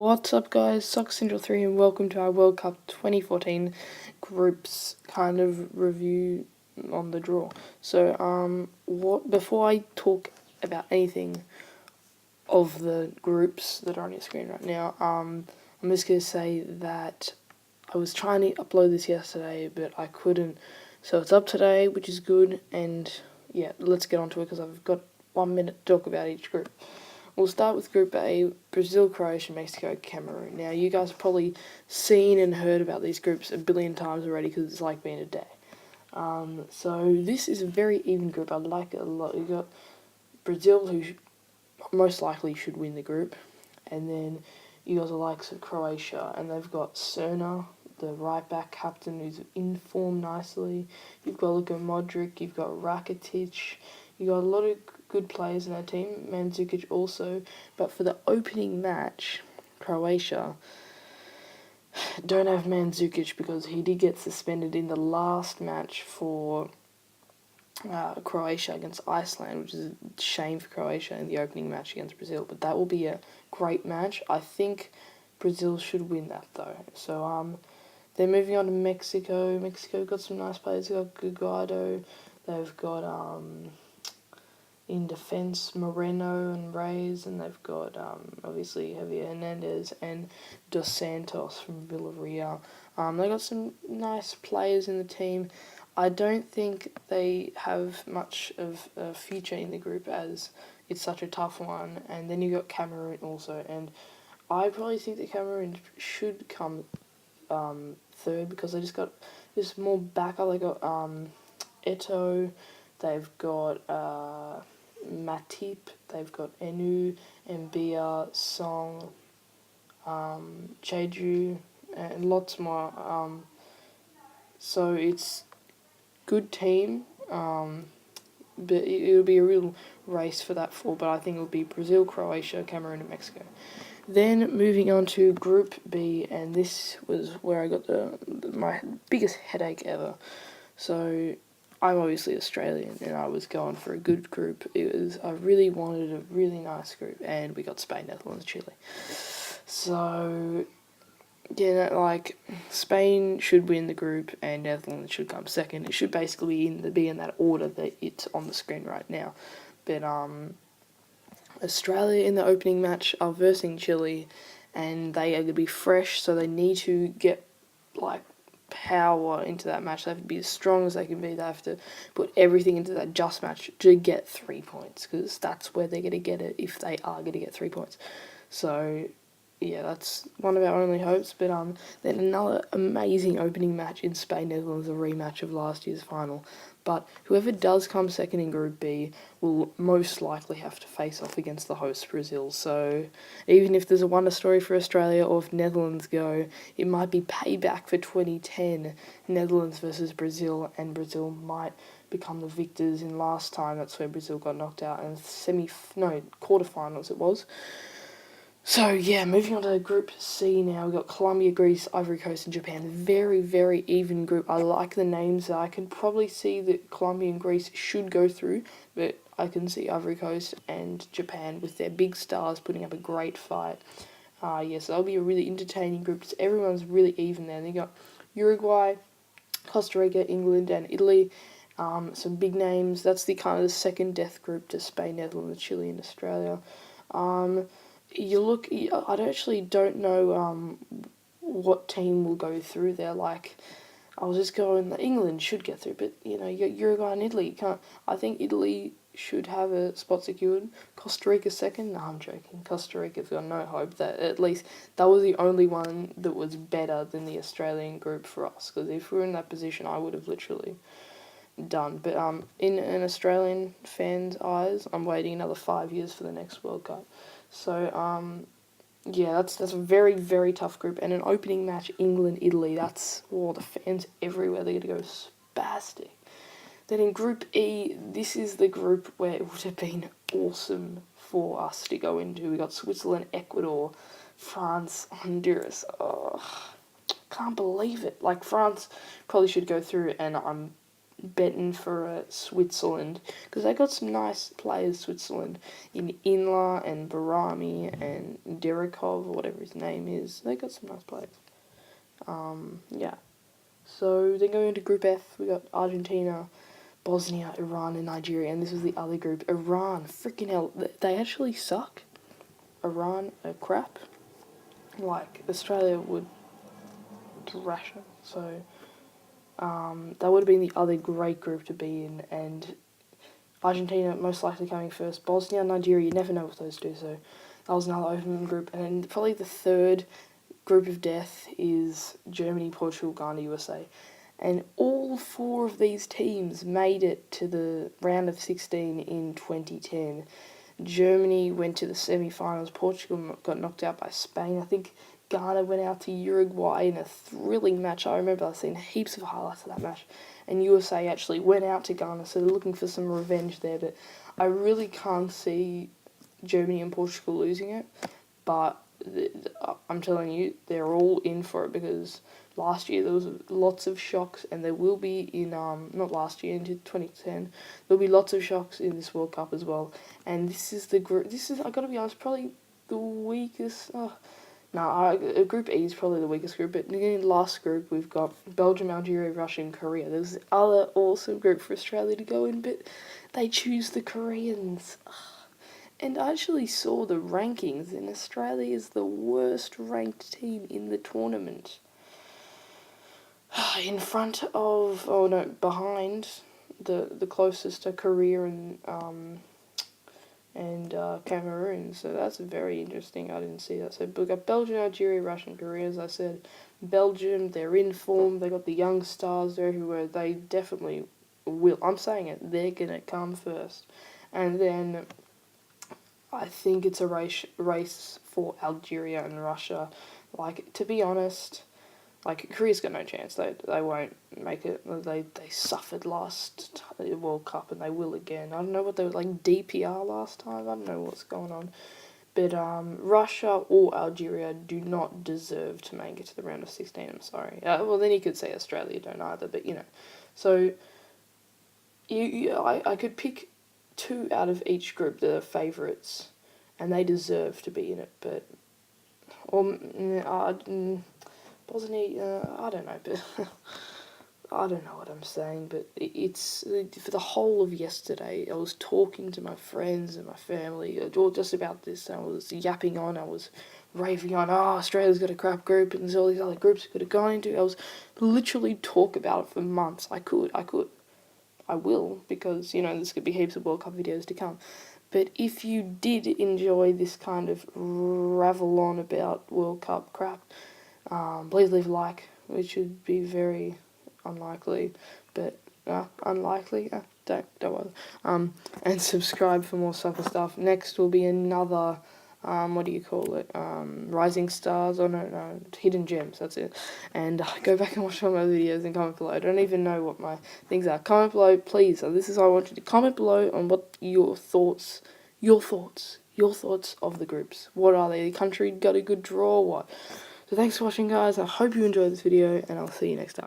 What's up, guys? Soccer Central 3 and welcome to our World Cup 2014 groups kind of review on the draw. So, before I talk about anything of the groups that are on your screen right now, I'm just going to say that I was trying to upload this yesterday, but I couldn't. So it's up today, which is good, and yeah, let's get on to it because I've got 1 minute to talk about each group. We'll start with Group A, Brazil, Croatia, Mexico, Cameroon. Now, you guys have probably seen and heard about these groups a billion times already because it's like being a day. So this is a very even group. I like it a lot. You've got Brazil, who most likely should win the group, and then you got the likes of Croatia, and they've got Cerna, the right back captain, who's in form nicely. You've got Luka Modric, you've got Rakitic, you got a lot of good players in that team, Mandzukic also, but for the opening match, Croatia don't have Mandzukic because he did get suspended in the last match for Croatia against Iceland, which is a shame for Croatia in the opening match against Brazil, but that will be a great match. I think Brazil should win that though. So they're moving on to Mexico. Mexico got some nice players. They've got Guajardo. They've got in defence Moreno and Reyes, and they've got obviously Javier Hernandez and Dos Santos from Villarreal. They got some nice players in the team. I don't think they have much of a future in the group as it's such a tough one. And then you got Cameroon also, and I probably think that Cameroon should come third because they just got this more backup. They got Eto, they've got Matip, they've got Enu, Mbia, Song, Jeju, and lots more. So it's good team, but it'll be a real race for that four. But I think it'll be Brazil, Croatia, Cameroon, and Mexico. Then moving on to Group B, and this was where I got my biggest headache ever. So I'm obviously Australian, and I was going for a good group. I really wanted a really nice group, and we got Spain, Netherlands, Chile. So yeah, like Spain should win the group, and Netherlands should come second. It should basically be in that order that it's on the screen right now. But Australia in the opening match are versing Chile, and they are going to be fresh, so they need to get like power into that match. They have to be as strong as they can be. They have to put everything into that just match to get 3 points, because that's where they're going to get it if they are going to get 3 points. So yeah, that's one of our only hopes. But then another amazing opening match in Spain Netherlands, a rematch of last year's final. But whoever does come second in Group B will most likely have to face off against the host Brazil. So even if there's a wonder story for Australia, or if Netherlands go, it might be payback for 2010 Netherlands versus Brazil, and Brazil might become the victors in last time. That's where Brazil got knocked out in quarterfinals it was. So yeah, moving on to Group C now. We've got Colombia, Greece, Ivory Coast, and Japan. Very, very even group. I like the names. I can probably see that Colombia and Greece should go through, but I can see Ivory Coast and Japan with their big stars putting up a great fight. Yes, that'll be a really entertaining group because everyone's really even there. They got Uruguay, Costa Rica, England, and Italy. Some big names. That's the kind of the second death group to Spain, Netherlands, Chile, and Australia. I actually don't know what team will go through there. Like, I was just going, England should get through, but you know, you got Uruguay and Italy. You can't. I think Italy should have a spot secured. Costa Rica second. No, I'm joking. Costa Rica's got no hope. That at least that was the only one that was better than the Australian group for us. Because if we were in that position, I would have literally done. But in an Australian fan's eyes, I'm waiting another 5 years for the next World Cup. So yeah, that's a very, very tough group. And an opening match, England Italy. That's the fans everywhere. They're gonna go spastic. Then in Group E, this is the group where it would have been awesome for us to go into. We got Switzerland, Ecuador, France, Honduras. Oh, can't believe it. Like, France probably should go through, and I'm betting for Switzerland, because they got some nice players, Switzerland, in Inla and Barami and Derekov, or whatever his name is. They got some nice players. Yeah. So then going into Group F, we got Argentina, Bosnia, Iran, and Nigeria, and this was the other group. Iran, freaking hell, they actually suck. Iran are crap. Like, Australia would thrash them, so that would have been the other great group to be in, and Argentina most likely coming first. Bosnia, Nigeria, you never know with those two, so that was another open group. And then probably the third group of death is Germany, Portugal, Ghana, USA. And all four of these teams made it to the round of 16 in 2010. Germany went to the semi-finals. Portugal got knocked out by Spain. I think Ghana went out to Uruguay in a thrilling match. I remember I've seen heaps of highlights of that match. And USA actually went out to Ghana, so they're looking for some revenge there. But I really can't see Germany and Portugal losing it. But I'm telling you, they're all in for it, because last year there was lots of shocks, and there will be in not last year, into 2010, there'll be lots of shocks in this World Cup as well. And this is the group. This is, I gotta be honest, probably the weakest. Group E is probably the weakest group. But in the last group, we've got Belgium, Algeria, Russia, and Korea. There's the other awesome group for Australia to go in, but they choose the Koreans. And I actually saw the rankings, and Australia is the worst ranked team in the tournament. In front of, behind the closest are Korea and Cameroon. So that's very interesting. I didn't see that. So we got Belgium, Algeria, Russia, and Korea. As I said, Belgium, they're in form. They got the young stars there who they definitely will. I'm saying it. They're gonna come first, and then I think it's a race for Algeria and Russia. Like, to be honest, like, Korea's got no chance. They won't make it. They suffered last World Cup, and they will again. I don't know what they were like, DPR last time. I don't know what's going on. But Russia or Algeria do not deserve to make it to the round of 16. I'm sorry. Well, then you could say Australia don't either. But so I could pick two out of each group that are favourites, and they deserve to be in it. But Bosnia, I don't know, but I don't know what I'm saying. But it's for the whole of yesterday, I was talking to my friends and my family just about this. I was yapping on. I was raving on. Oh, Australia's got a crap group, and there's all these other groups we could have gone into. I was literally talk about it for months. I will, because, there's going to be heaps of World Cup videos to come. But if you did enjoy this kind of ravel on about World Cup crap, please leave a like, which would be very unlikely, but unlikely, don't bother. And subscribe for more soccer stuff. Next will be another, Rising Stars, Hidden Gems, that's it. And go back and watch all my videos and comment below. I don't even know what my things are. Comment below, please. This is how I want you to comment below on what your thoughts of the groups. What are they? The country got a good draw, what? So thanks for watching, guys. I hope you enjoyed this video, and I'll see you next time.